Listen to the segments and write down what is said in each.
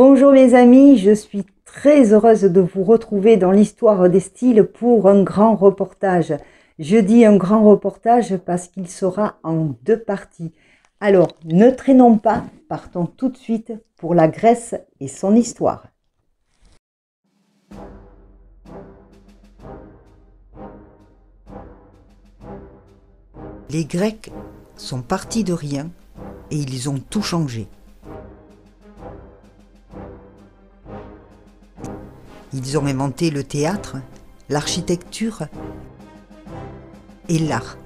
Bonjour mes amis, je suis très heureuse de vous retrouver dans l'histoire des styles pour un grand reportage. Je dis un grand reportage parce qu'il sera en 2 parties. Alors, ne traînons pas, partons tout de suite pour la Grèce et son histoire. Les Grecs sont partis de rien et ils ont tout changé. Ils ont inventé le théâtre, l'architecture et l'art.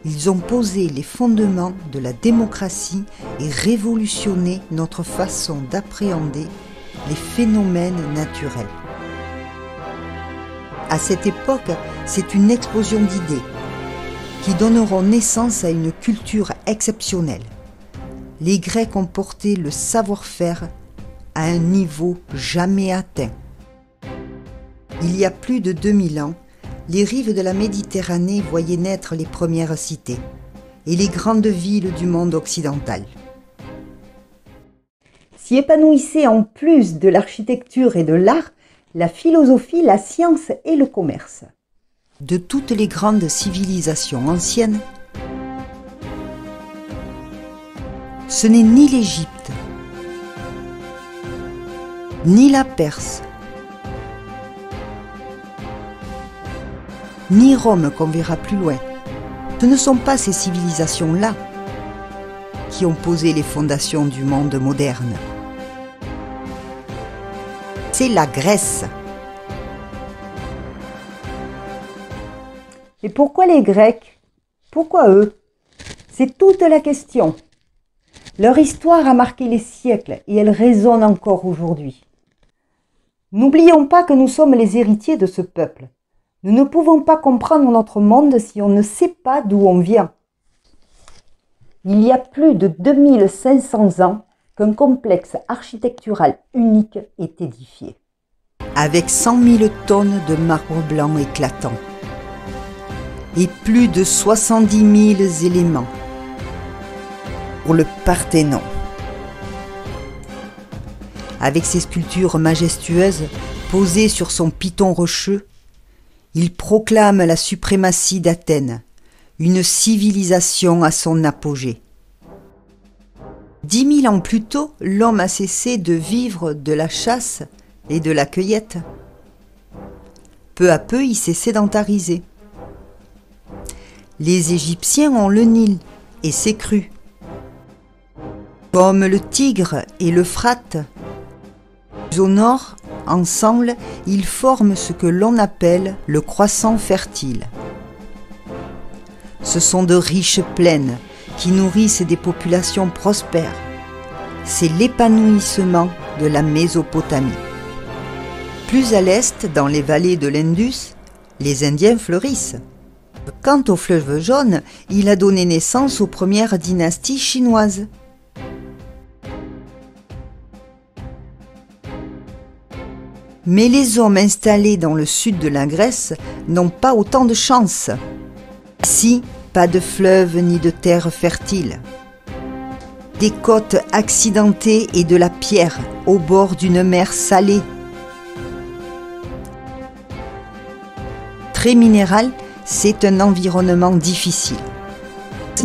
Ils ont posé les fondements de la démocratie et révolutionné notre façon d'appréhender les phénomènes naturels. À cette époque, c'est une explosion d'idées qui donneront naissance à une culture exceptionnelle. Les Grecs ont porté le savoir-faire à un niveau jamais atteint. Il y a plus de 2000 ans, les rives de la Méditerranée voyaient naître les premières cités et les grandes villes du monde occidental. S'y épanouissaient en plus de l'architecture et de l'art, la philosophie, la science et le commerce. De toutes les grandes civilisations anciennes, ce n'est ni l'Égypte, ni la Perse, ni Rome qu'on verra plus loin. Ce ne sont pas ces civilisations-là qui ont posé les fondations du monde moderne. C'est la Grèce. Et pourquoi les Grecs? Pourquoi eux? C'est toute la question. Leur histoire a marqué les siècles et elle résonne encore aujourd'hui. N'oublions pas que nous sommes les héritiers de ce peuple. Nous ne pouvons pas comprendre notre monde si on ne sait pas d'où on vient. Il y a plus de 2500 ans qu'un complexe architectural unique est édifié. Avec 100 000 tonnes de marbre blanc éclatant et plus de 70 000 éléments pour le Parthénon. Avec ses sculptures majestueuses posées sur son piton rocheux, il proclame la suprématie d'Athènes, une civilisation à son apogée. 10 000 ans plus tôt, l'homme a cessé de vivre de la chasse et de la cueillette. Peu à peu, il s'est sédentarisé. Les Égyptiens ont le Nil et ses crues. Comme le Tigre et l'Euphrate, au nord, ensemble, ils forment ce que l'on appelle le croissant fertile. Ce sont de riches plaines qui nourrissent des populations prospères. C'est l'épanouissement de la Mésopotamie. Plus à l'est, dans les vallées de l'Indus, les Indiens fleurissent. Quant au fleuve jaune, il a donné naissance aux premières dynasties chinoises. Mais les hommes installés dans le sud de la Grèce n'ont pas autant de chance. Ici, pas de fleuve ni de terre fertile. Des côtes accidentées et de la pierre au bord d'une mer salée. Très minéral, c'est un environnement difficile.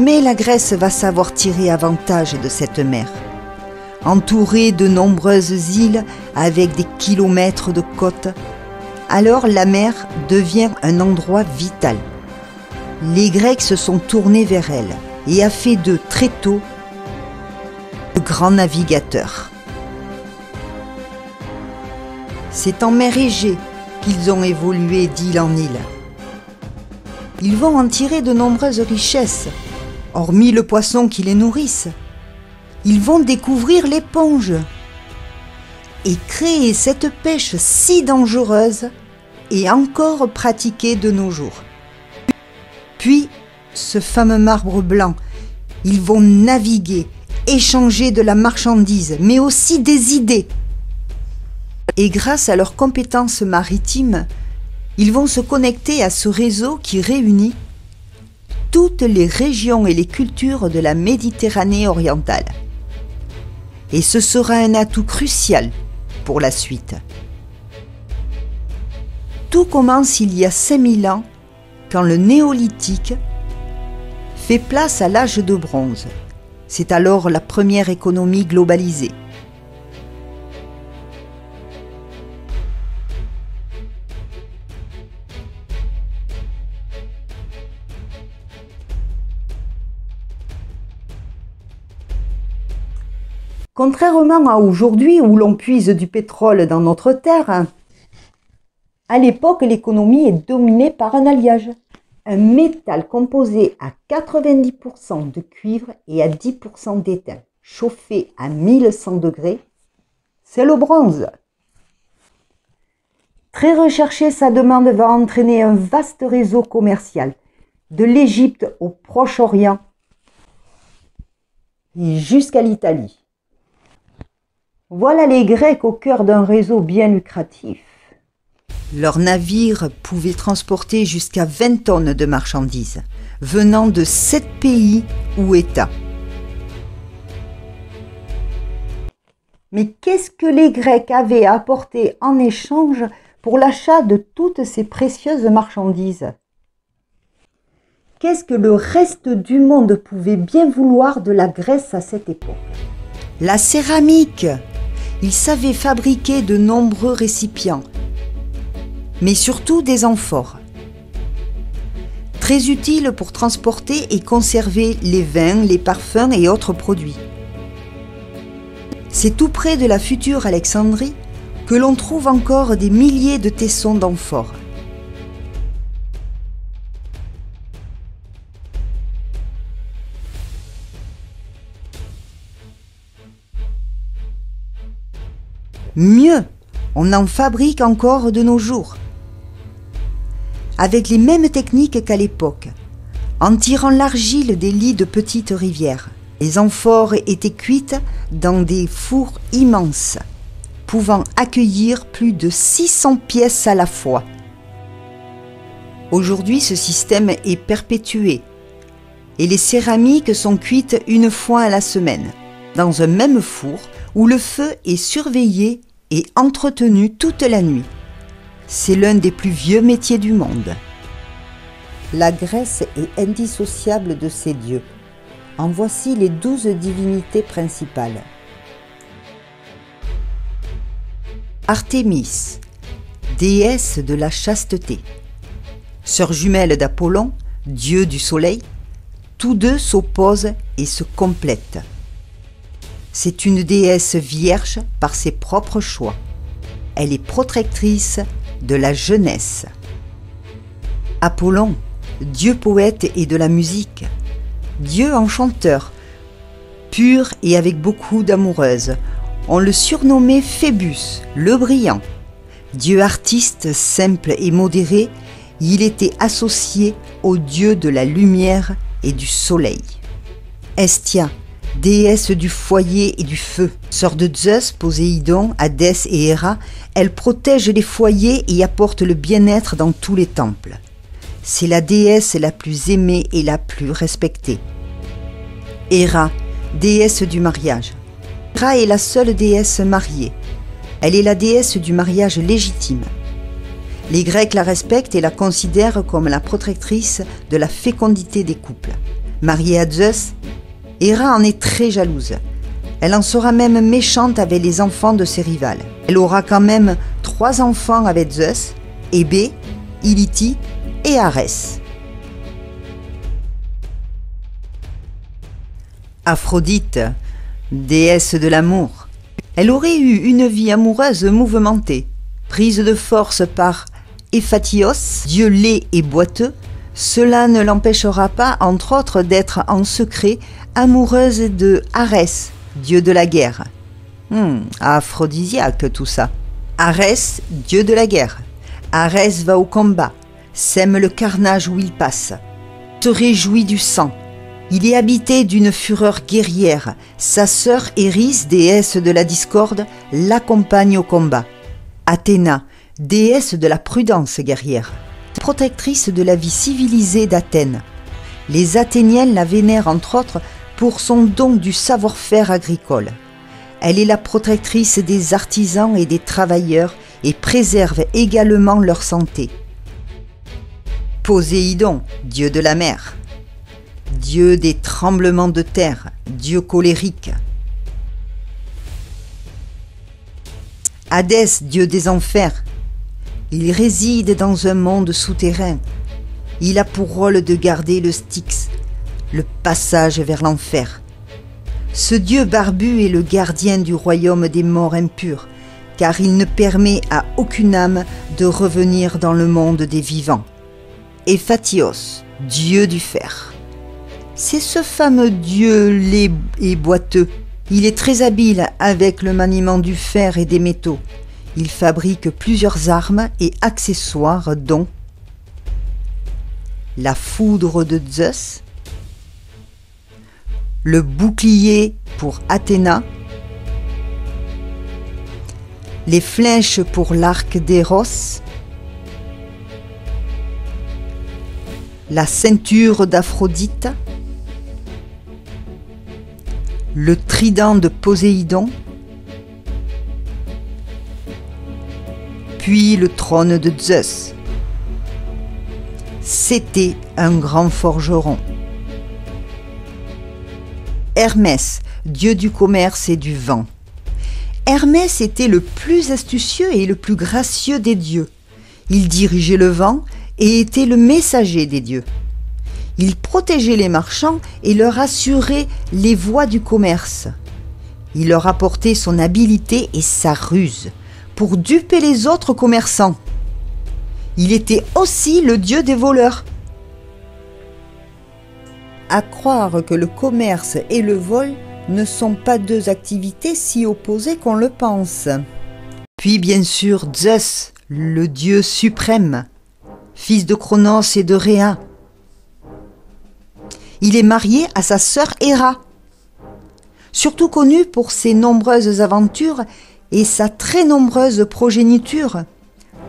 Mais la Grèce va savoir tirer avantage de cette mer. Entourée de nombreuses îles avec des kilomètres de côtes, alors la mer devient un endroit vital. Les Grecs se sont tournés vers elle et a fait d'eux très tôt de grands navigateurs. C'est en mer Égée qu'ils ont évolué d'île en île. Ils vont en tirer de nombreuses richesses, hormis le poisson qui les nourrisse. Ils vont découvrir l'éponge et créer cette pêche si dangereuse et encore pratiquée de nos jours. Puis, ce fameux marbre blanc, ils vont naviguer, échanger de la marchandise, mais aussi des idées. Et grâce à leurs compétences maritimes, ils vont se connecter à ce réseau qui réunit toutes les régions et les cultures de la Méditerranée orientale. et ce sera un atout crucial pour la suite. Tout commence il y a 5000 ans, quand le néolithique fait place à l'âge de bronze. C'est alors la première économie globalisée. Contrairement à aujourd'hui où l'on puise du pétrole dans notre terre, à l'époque l'économie est dominée par un alliage. Un métal composé à 90% de cuivre et à 10% d'étain, chauffé à 1100 degrés, c'est le bronze. Très recherché, sa demande va entraîner un vaste réseau commercial, de l'Égypte au Proche-Orient et jusqu'à l'Italie. Voilà les Grecs au cœur d'un réseau bien lucratif. Leurs navires pouvaient transporter jusqu'à 20 tonnes de marchandises, venant de 7 pays ou États. Mais qu'est-ce que les Grecs avaient à apporter en échange pour l'achat de toutes ces précieuses marchandises? Qu'est-ce que le reste du monde pouvait bien vouloir de la Grèce à cette époque? La céramique! Ils savaient fabriquer de nombreux récipients, mais surtout des amphores. Très utiles pour transporter et conserver les vins, les parfums et autres produits. C'est tout près de la future Alexandrie que l'on trouve encore des milliers de tessons d'amphores. Mieux, on en fabrique encore de nos jours, avec les mêmes techniques qu'à l'époque, en tirant l'argile des lits de petites rivières. Les amphores étaient cuites dans des fours immenses, pouvant accueillir plus de 600 pièces à la fois. Aujourd'hui, ce système est perpétué et les céramiques sont cuites une fois à la semaine, dans un même four où le feu est surveillé et entretenu toute la nuit. C'est l'un des plus vieux métiers du monde. La Grèce est indissociable de ses dieux. En voici les 12 divinités principales. Artémis, déesse de la chasteté. Sœur jumelle d'Apollon, dieu du soleil, tous deux s'opposent et se complètent. C'est une déesse vierge par ses propres choix. Elle est protectrice de la jeunesse. Apollon, dieu poète et de la musique, dieu enchanteur, pur et avec beaucoup d'amoureuses. On le surnommait Phébus, le brillant. Dieu artiste, simple et modéré, il était associé au dieu de la lumière et du soleil. Hestia, déesse du foyer et du feu, sœur de Zeus, Poséidon, Hadès et Héra, elle protège les foyers et apporte le bien-être dans tous les temples. C'est la déesse la plus aimée et la plus respectée. Héra, déesse du mariage. Héra est la seule déesse mariée. Elle est la déesse du mariage légitime. Les Grecs la respectent et la considèrent comme la protectrice de la fécondité des couples. Mariée à Zeus, Héra en est très jalouse. Elle en sera même méchante avec les enfants de ses rivales. Elle aura quand même 3 enfants avec Zeus, Hébé, Ilithyie et Arès. Aphrodite, déesse de l'amour. Elle aurait eu une vie amoureuse mouvementée. Prise de force par Héphaïstos, dieu laid et boiteux, cela ne l'empêchera pas, entre autres, d'être en secret amoureuse de Arès, dieu de la guerre. Aphrodisiaque tout ça. Arès, dieu de la guerre. Arès va au combat, sème le carnage où il passe, se réjouit du sang. Il est habité d'une fureur guerrière. Sa sœur Éris, déesse de la discorde, l'accompagne au combat. Athéna, déesse de la prudence guerrière, protectrice de la vie civilisée d'Athènes. Les Athéniens la vénèrent entre autres pour son don du savoir-faire agricole. Elle est la protectrice des artisans et des travailleurs et préserve également leur santé. Poséidon, dieu de la mer. Dieu des tremblements de terre, dieu colérique. Hadès, dieu des enfers. Il réside dans un monde souterrain. Il a pour rôle de garder le Styx, le passage vers l'enfer. Ce dieu barbu est le gardien du royaume des morts impurs, car il ne permet à aucune âme de revenir dans le monde des vivants. Héphaïstos, dieu du fer. C'est ce fameux dieu laid et boiteux. Il est très habile avec le maniement du fer et des métaux. Il fabrique plusieurs armes et accessoires dont la foudre de Zeus, le bouclier pour Athéna, les flèches pour l'arc d'Eros, la ceinture d'Aphrodite, le trident de Poséidon, puis le trône de Zeus. C'était un grand forgeron. Hermès, dieu du commerce et du vent. Hermès était le plus astucieux et le plus gracieux des dieux. Il dirigeait le vent et était le messager des dieux. Il protégeait les marchands et leur assurait les voies du commerce. Il leur apportait son habileté et sa ruse pour duper les autres commerçants. Il était aussi le dieu des voleurs. À croire que le commerce et le vol ne sont pas deux activités si opposées qu'on le pense. Puis bien sûr Zeus, le dieu suprême, fils de Cronos et de Rhéa. Il est marié à sa sœur Héra, surtout connu pour ses nombreuses aventures et sa très nombreuse progéniture,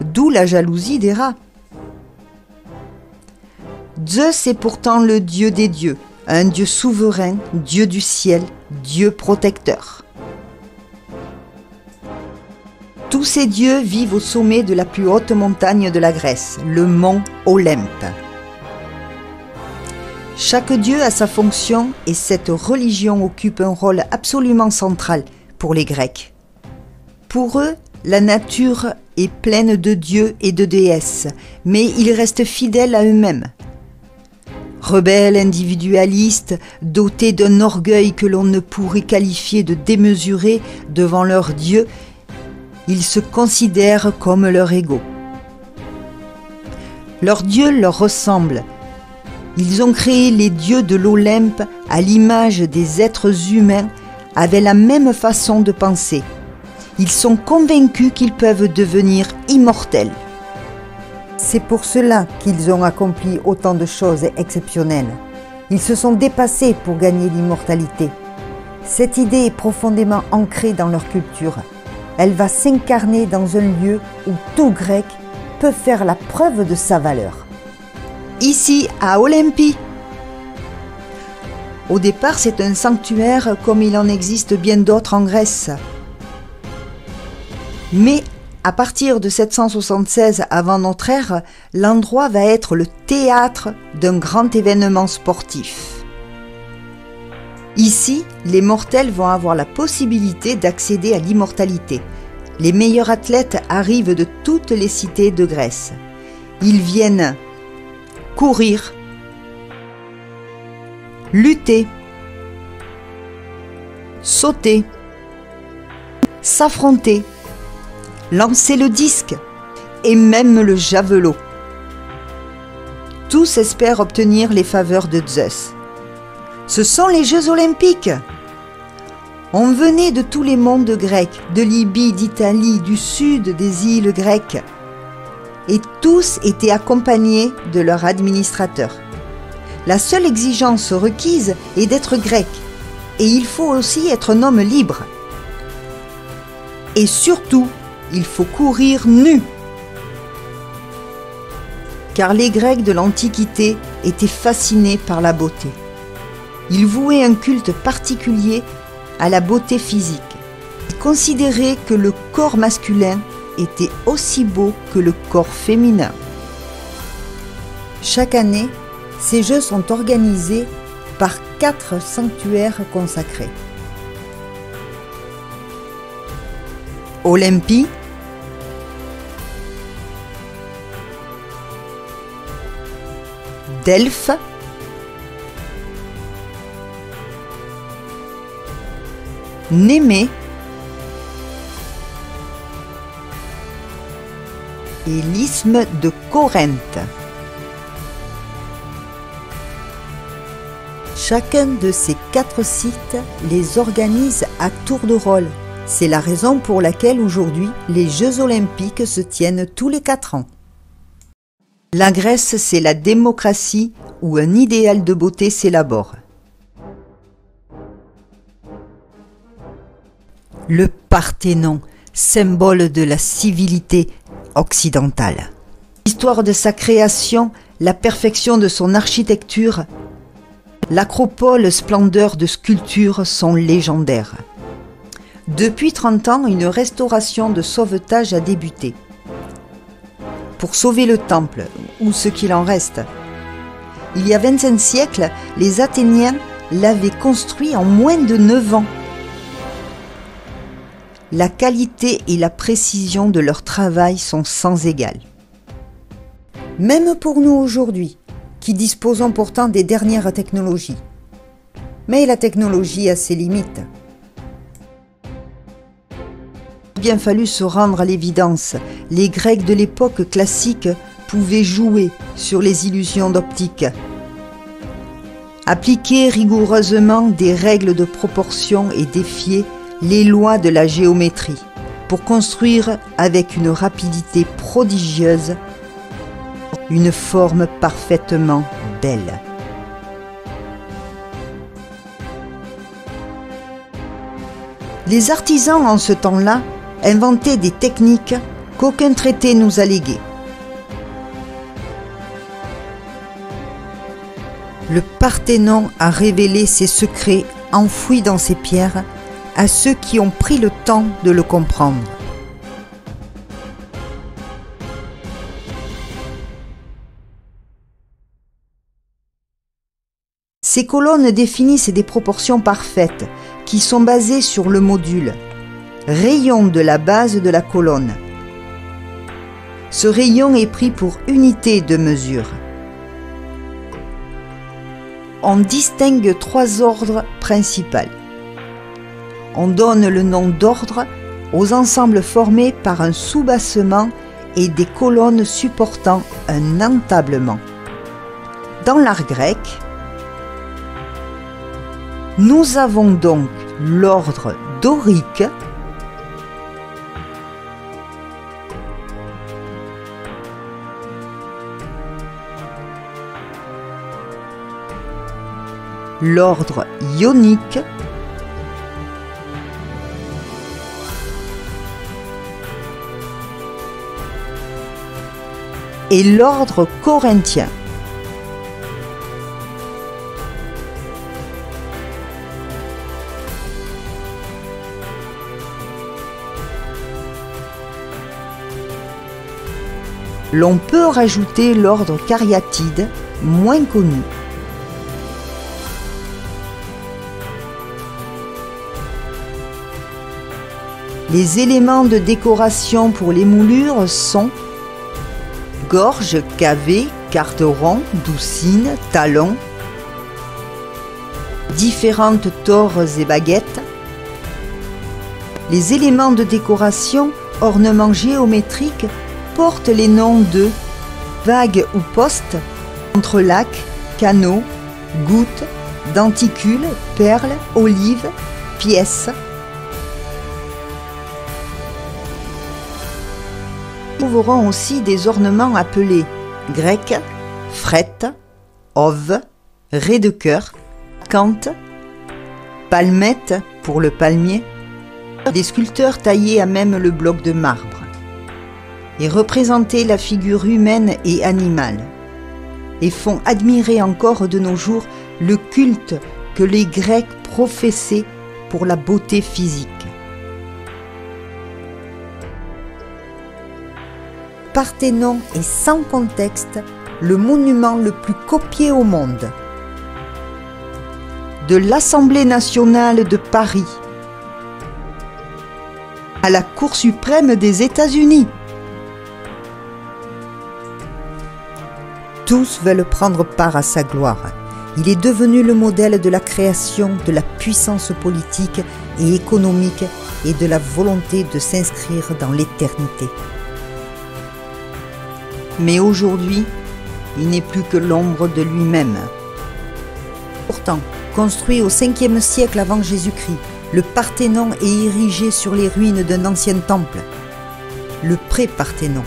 d'où la jalousie d'Héra. Zeus est pourtant le dieu des dieux, un dieu souverain, dieu du ciel, dieu protecteur. Tous ces dieux vivent au sommet de la plus haute montagne de la Grèce, le mont Olympe. Chaque dieu a sa fonction et cette religion occupe un rôle absolument central pour les Grecs. Pour eux, la nature est pleine de dieux et de déesses, mais ils restent fidèles à eux-mêmes. Rebelles, individualistes, dotés d'un orgueil que l'on ne pourrait qualifier de démesuré devant leurs dieux, ils se considèrent comme leurs égaux. Leurs dieux leur ressemblent. Ils ont créé les dieux de l'Olympe à l'image des êtres humains avec la même façon de penser. Ils sont convaincus qu'ils peuvent devenir immortels. C'est pour cela qu'ils ont accompli autant de choses exceptionnelles. Ils se sont dépassés pour gagner l'immortalité. Cette idée est profondément ancrée dans leur culture. Elle va s'incarner dans un lieu où tout Grec peut faire la preuve de sa valeur. Ici, à Olympie. Au départ, c'est un sanctuaire comme il en existe bien d'autres en Grèce. Mais à partir de 776 avant notre ère, l'endroit va être le théâtre d'un grand événement sportif. Ici, les mortels vont avoir la possibilité d'accéder à l'immortalité. Les meilleurs athlètes arrivent de toutes les cités de Grèce. Ils viennent courir, lutter, sauter, s'affronter, lancer le disque et même le javelot. Tous espèrent obtenir les faveurs de Zeus. Ce sont les Jeux olympiques. On venait de tous les mondes grecs, de Libye, d'Italie, du sud des îles grecques. Et tous étaient accompagnés de leur administrateur. La seule exigence requise est d'être grec. Et il faut aussi être un homme libre. Et surtout, il faut courir nu. Car les Grecs de l'Antiquité étaient fascinés par la beauté. Ils vouaient un culte particulier à la beauté physique. considéraient que le corps masculin était aussi beau que le corps féminin. Chaque année, ces jeux sont organisés par 4 sanctuaires consacrés. Olympie, Delphes, Némée et l'isthme de Corinthe. Chacun de ces 4 sites les organise à tour de rôle. C'est la raison pour laquelle aujourd'hui les Jeux olympiques se tiennent tous les 4 ans. La Grèce, c'est la démocratie où un idéal de beauté s'élabore. Le Parthénon, symbole de la civilité occidentale. L'histoire de sa création, la perfection de son architecture, l'acropole, splendeur de sculptures sont légendaires. Depuis 30 ans, une restauration de sauvetage a débuté. Pour sauver le temple, ou ce qu'il en reste. Il y a 25 siècles, les Athéniens l'avaient construit en moins de 9 ans. La qualité et la précision de leur travail sont sans égal. Même pour nous aujourd'hui, qui disposons pourtant des dernières technologies. Mais la technologie a ses limites. Il a bien fallu se rendre à l'évidence. Les Grecs de l'époque classique pouvaient jouer sur les illusions d'optique. Appliquer rigoureusement des règles de proportion et défier les lois de la géométrie pour construire avec une rapidité prodigieuse une forme parfaitement belle. Les artisans en ce temps-là inventaient des techniques qu'aucun traité nous a léguées. Le Parthénon a révélé ses secrets enfouis dans ses pierres à ceux qui ont pris le temps de le comprendre. Ces colonnes définissent des proportions parfaites qui sont basées sur le module rayon de la base de la colonne. Ce rayon est pris pour unité de mesure. On distingue 3 ordres principaux. On donne le nom d'ordre aux ensembles formés par un soubassement et des colonnes supportant un entablement. Dans l'art grec, nous avons donc l'ordre dorique, l'ordre ionique, et l'ordre corinthien. L'on peut rajouter l'ordre cariatide, moins connu. Les éléments de décoration pour les moulures sont gorge, cavé, carteron, doucine, talon, différentes tores et baguettes. Les éléments de décoration, ornements géométriques, portent les noms de vagues ou postes, entrelacs, canaux, gouttes, denticules, perles, olives, pièces. Nous trouverons aussi des ornements appelés grecs, frettes, oves, raies de cœur, cantes, palmettes pour le palmier. Des sculpteurs taillaient à même le bloc de marbre et représentaient la figure humaine et animale et font admirer encore de nos jours le culte que les Grecs professaient pour la beauté physique. Parthénon est sans contexte le monument le plus copié au monde. De l'Assemblée nationale de Paris à la Cour suprême des États-Unis. Tous veulent prendre part à sa gloire. Il est devenu le modèle de la création de la puissance politique et économique et de la volonté de s'inscrire dans l'éternité. Mais aujourd'hui, il n'est plus que l'ombre de lui-même. Pourtant, construit au 5e siècle avant Jésus-Christ, le Parthénon est érigé sur les ruines d'un ancien temple, le pré-Parthénon,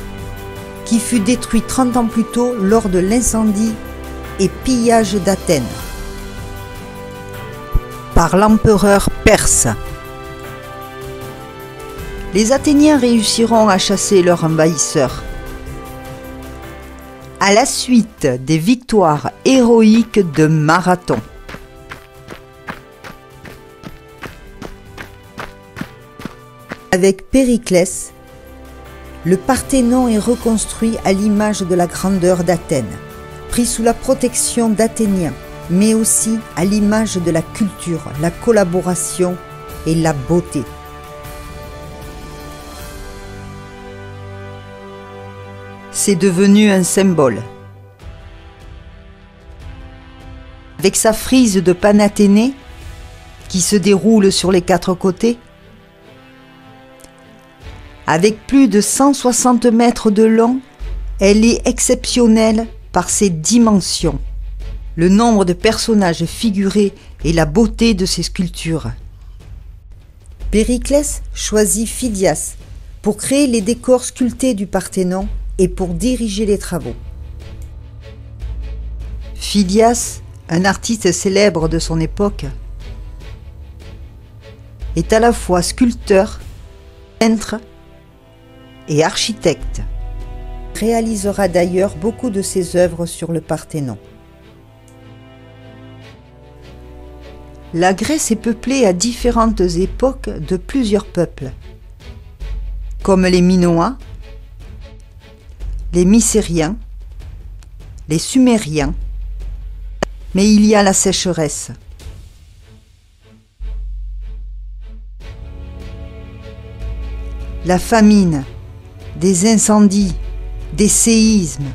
qui fut détruit 30 ans plus tôt lors de l'incendie et pillage d'Athènes par l'empereur perse. Les Athéniens réussiront à chasser leurs envahisseurs. À la suite des victoires héroïques de Marathon. Avec Périclès, le Parthénon est reconstruit à l'image de la grandeur d'Athènes, pris sous la protection d'Athéniens, mais aussi à l'image de la culture, la collaboration et la beauté. C'est devenu un symbole. Avec sa frise de Panathénée, qui se déroule sur les 4 côtés, avec plus de 160 mètres de long, elle est exceptionnelle par ses dimensions, le nombre de personnages figurés et la beauté de ses sculptures. Périclès choisit Phidias pour créer les décors sculptés du Parthénon et pour diriger les travaux. Phidias, un artiste célèbre de son époque, est à la fois sculpteur, peintre et architecte. Il réalisera d'ailleurs beaucoup de ses œuvres sur le Parthénon. La Grèce est peuplée à différentes époques de plusieurs peuples, comme les Minoens, les Mycériens, les Sumériens, mais il y a la sécheresse. La famine, des incendies, des séismes.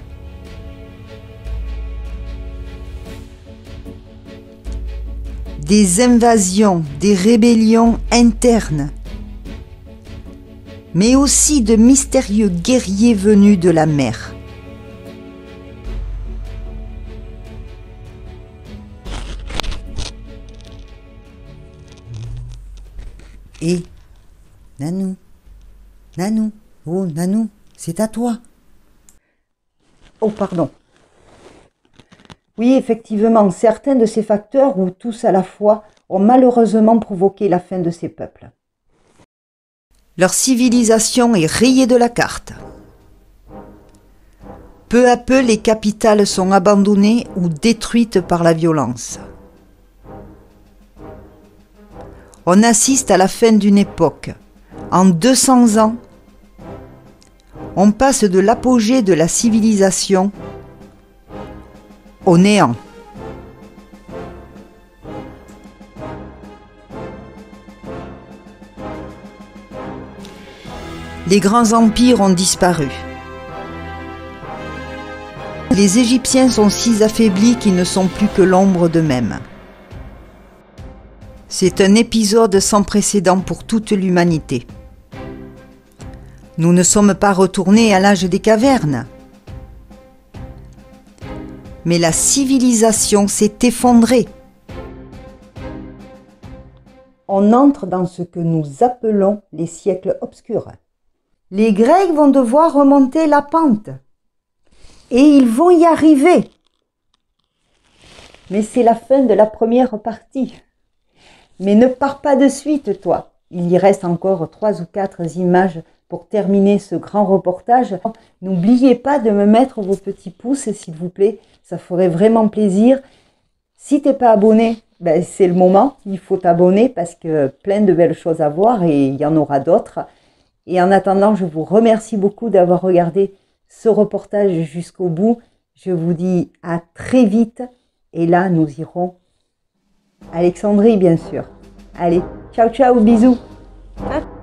Des invasions, des rébellions internes, mais aussi de mystérieux guerriers venus de la mer. Et Nanou, Nanou, oh Nanou, c'est à toi. Oh, pardon. Oui, effectivement, certains de ces facteurs, ou tous à la fois, ont malheureusement provoqué la fin de ces peuples. Leur civilisation est rayée de la carte. Peu à peu, les capitales sont abandonnées ou détruites par la violence. On assiste à la fin d'une époque. En 200 ans, on passe de l'apogée de la civilisation au néant. Les grands empires ont disparu. Les Égyptiens sont si affaiblis qu'ils ne sont plus que l'ombre d'eux-mêmes. C'est un épisode sans précédent pour toute l'humanité. Nous ne sommes pas retournés à l'âge des cavernes. Mais la civilisation s'est effondrée. On entre dans ce que nous appelons les siècles obscurs. Les Grecs vont devoir remonter la pente. Et ils vont y arriver. Mais c'est la fin de la première partie. Mais ne pars pas de suite, toi. Il y reste encore 3 ou 4 images pour terminer ce grand reportage. N'oubliez pas de me mettre vos petits pouces, s'il vous plaît. Ça ferait vraiment plaisir. Si tu n'es pas abonné, ben c'est le moment. Il faut t'abonner parce que plein de belles choses à voir et il y en aura d'autres. Et en attendant, je vous remercie beaucoup d'avoir regardé ce reportage jusqu'au bout. Je vous dis à très vite. Et là, nous irons à Alexandrie, bien sûr. Allez, ciao, ciao, bisous. Ciao.